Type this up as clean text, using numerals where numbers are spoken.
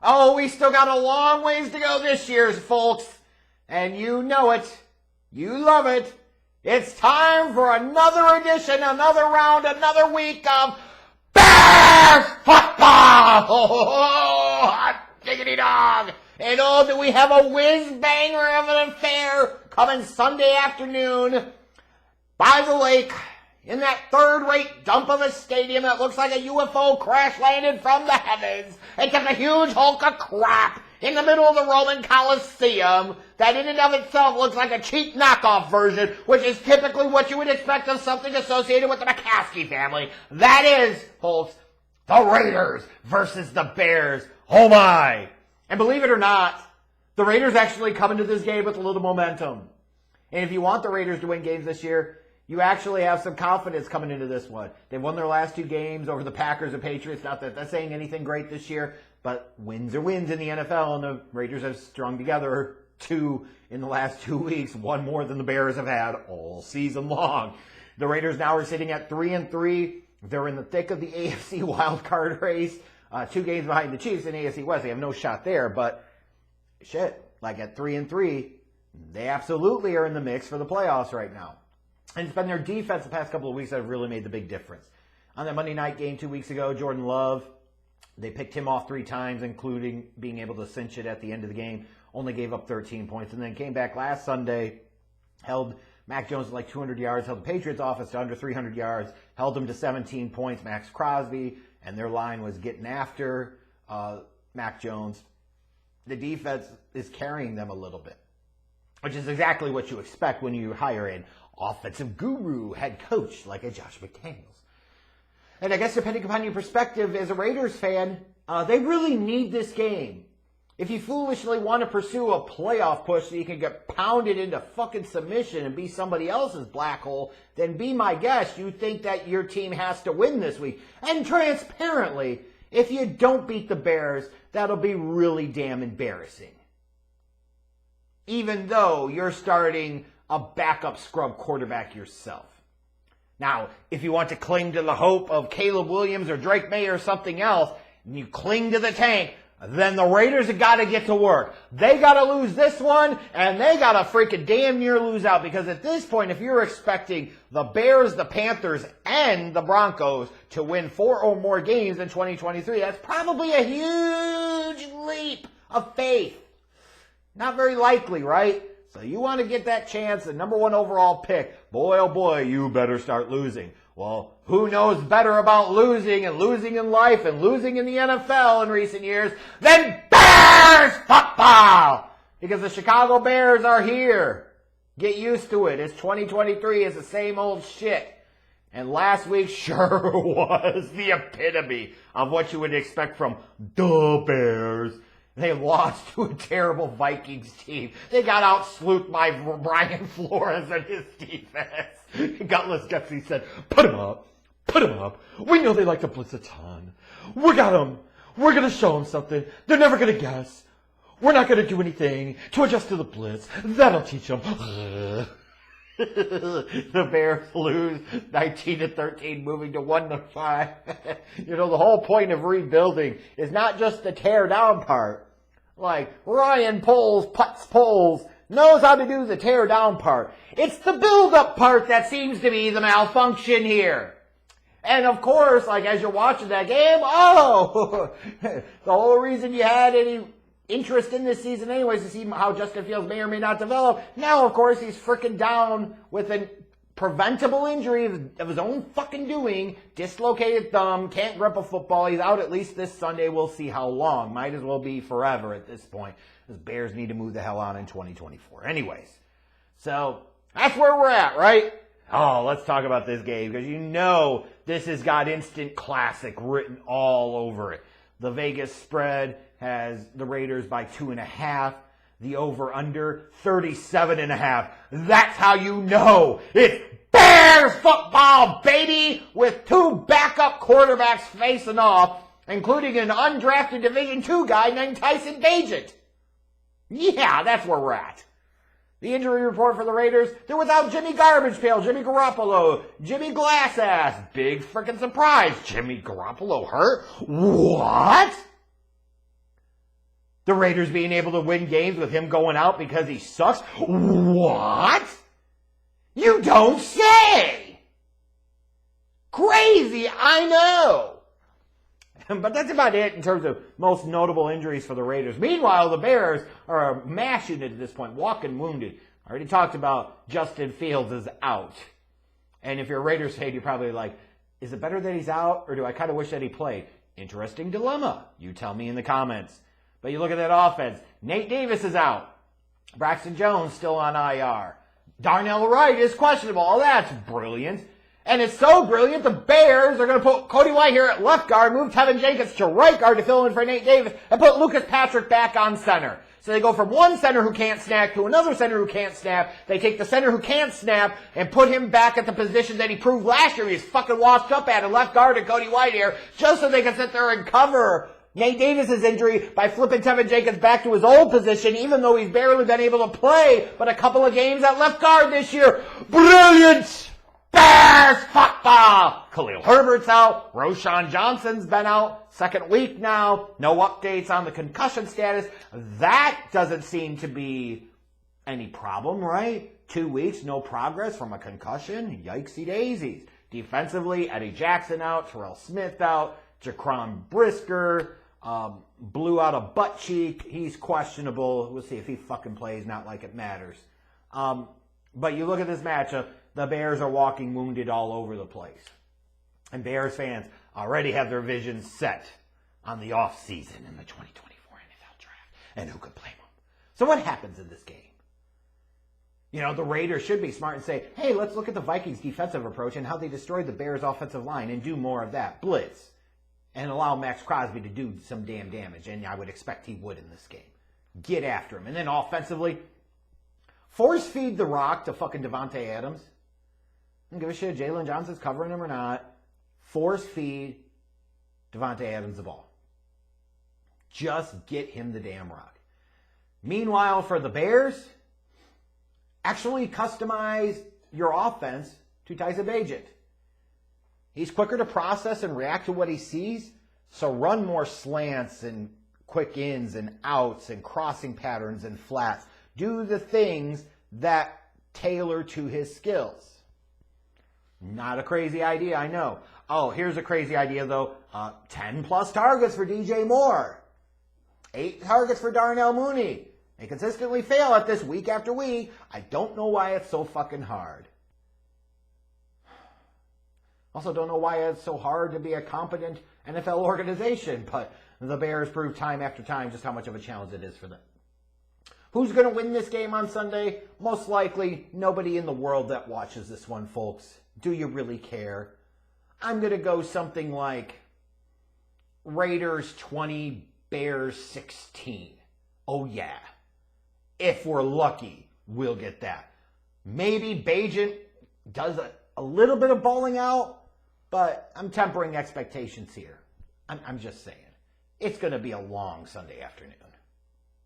Oh, we still got a long ways to go this year, folks. And you know it. You love it. It's time for another edition, another round, another week of Bears football! Oh, hot diggity dog! And oh, do we have a whiz-banger of an affair coming Sunday afternoon by the lake in that third-rate dump of a stadium that looks like a UFO crash-landed from the heavens. It's just a huge hulk of crap in the middle of the Roman Colosseum that in and of itself looks like a cheap knockoff version, which is typically what you would expect of something associated with the McCaskey family. That is, folks, the Raiders versus the Bears. Oh my! And believe it or not, the Raiders actually come into this game with a little momentum. And if you want the Raiders to win games this year, you actually have some confidence coming into this one. They've won their last two games over the Packers and Patriots. Not that that's saying anything great this year, but wins are wins in the NFL, and the Raiders have strung together two in the last 2 weeks, one more than the Bears have had all season long. The Raiders now are sitting at 3-3. They're in the thick of the AFC wildcard race. 2 games behind the Chiefs in AFC West. They have no shot there, but shit, like at 3-3, they absolutely are in the mix for the playoffs right now. And it's been their defense the past couple of weeks that have really made the big difference. On that Monday night game 2 weeks ago, Jordan Love, they picked him off 3 times, including being able to cinch it at the end of the game. Only gave up 13 points, and then came back last Sunday, held Mac Jones to like 200 yards, held the Patriots offense to under 300 yards, held them to 17 points, Max Crosby, and their line was getting after Mac Jones. The defense is carrying them a little bit, which is exactly what you expect when you hire an offensive guru head coach like a Josh McDaniels. And I guess depending upon your perspective as a Raiders fan, they really need this game. If you foolishly want to pursue a playoff push so you can get pounded into fucking submission and be somebody else's black hole, then be my guest. You think that your team has to win this week. And transparently, if you don't beat the Bears, that'll be really damn embarrassing. Even though you're starting a backup scrub quarterback yourself. Now, if you want to cling to the hope of Caleb Williams or Drake May or something else, and you cling to the tank, then the Raiders have got to get to work. They got to lose this one, and they got to freaking damn near lose out, because at this point, if you're expecting the Bears, the Panthers, and the Broncos to win 4 or more games in 2023, that's probably a huge leap of faith. Not very likely, right? So you want to get that chance, the number 1 overall pick. Boy, oh boy, you better start losing. Well, who knows better about losing and losing in life and losing in the NFL in recent years than Bears football? Because the Chicago Bears are here. Get used to it. It's 2023. It's the same old shit. And last week sure was the epitome of what you would expect from the Bears. They lost to a terrible Vikings team. They got out-slooped by Brian Flores and his defense. Gutless Gutsy said, put him up. Put him up. We know they like to blitz a ton. We got them. We're going to show them something. They're never going to guess. We're not going to do anything to adjust to the blitz. That'll teach them. The Bears lose 19-13, moving to 1-5. You know, the whole point of rebuilding is not just the tear down part. Like Ryan Poles knows how to do the tear down part. It's the build up part that seems to be the malfunction here. And of course, like as you're watching that game, the whole reason you had any interest in this season anyways to see how Justin Fields may or may not develop. Now, of course, he's freaking down with a preventable injury of his own fucking doing, dislocated thumb, can't grip a football. He's out at least this Sunday. We'll see how long. Might as well be forever at this point. The Bears need to move the hell on in 2024. Anyways, so that's where we're at, right? Oh, let's talk about this game, because you know this has got instant classic written all over it. The Vegas spread has the Raiders by 2.5. The over-under, 37.5. That's how you know it's Bears football, baby, with 2 backup quarterbacks facing off, including an undrafted Division II guy named Tyson Bagent. Yeah, that's where we're at. The injury report for the Raiders, they're without Jimmy Garbage Pail, Jimmy Garoppolo, Jimmy Glassass. Big freaking surprise. Jimmy Garoppolo hurt? What? The Raiders being able to win games with him going out because he sucks? What? You don't say! Crazy, I know. But that's about it in terms of most notable injuries for the Raiders. Meanwhile, the Bears are mashing it at this point, walking wounded. I already talked about Justin Fields is out. And if you're a Raiders fan, you're probably like, is it better that he's out, or do I kind of wish that he played? Interesting dilemma. You tell me in the comments. But you look at that offense. Nate Davis is out. Braxton Jones still on IR. Darnell Wright is questionable. Oh, that's brilliant. And it's so brilliant, the Bears are going to put Cody White here at left guard, move Tevin Jenkins to right guard to fill in for Nate Davis, and put Lucas Patrick back on center. So they go from one center who can't snap to another center who can't snap. They take the center who can't snap and put him back at the position that he proved last year he's fucking washed up at left guard and Cody White here, just so they can sit there and cover Nate Davis' injury by flipping Tevin Jenkins back to his old position, even though he's barely been able to play but a couple of games at left guard this year. Brilliant! Bears football! Khalil Herbert's out. Roshan Johnson's been out. Second week now. No updates on the concussion status. That doesn't seem to be any problem, right? 2 weeks, no progress from a concussion. Yikesy daisies. Defensively, Eddie Jackson out. Terrell Smith out. Jaquan Brisker blew out a butt cheek. He's questionable. We'll see if he fucking plays. Not like it matters. But you look at this matchup. The Bears are walking wounded all over the place. And Bears fans already have their visions set on the offseason in the 2024 NFL Draft. And who could blame them? So what happens in this game? You know, the Raiders should be smart and say, hey, let's look at the Vikings' defensive approach and how they destroyed the Bears' offensive line and do more of that. Blitz. And allow Max Crosby to do some damn damage. And I would expect he would in this game. Get after him. And then offensively, force feed the rock to fucking Devontae Adams. I don't give a shit if Jalen Johnson's covering him or not. Force feed Devontae Adams the ball. Just get him the damn rock. Meanwhile, for the Bears, actually customize your offense to Tyson Bagent. He's quicker to process and react to what he sees, so run more slants and quick ins and outs and crossing patterns and flats. Do the things that tailor to his skills. Not a crazy idea, I know. Oh, here's a crazy idea, though. 10 plus targets for DJ Moore. 8 targets for Darnell Mooney. They consistently fail at this week after week. I don't know why it's so fucking hard. Also don't know why it's so hard to be a competent NFL organization, but the Bears prove time after time just how much of a challenge it is for them. Who's going to win this game on Sunday? Most likely nobody in the world that watches this one, folks. Do you really care? I'm going to go something like Raiders 20, Bears 16. Oh, yeah. If we're lucky, we'll get that. Maybe Bagent does a little bit of bowling out, but I'm tempering expectations here. I'm just saying. It's going to be a long Sunday afternoon.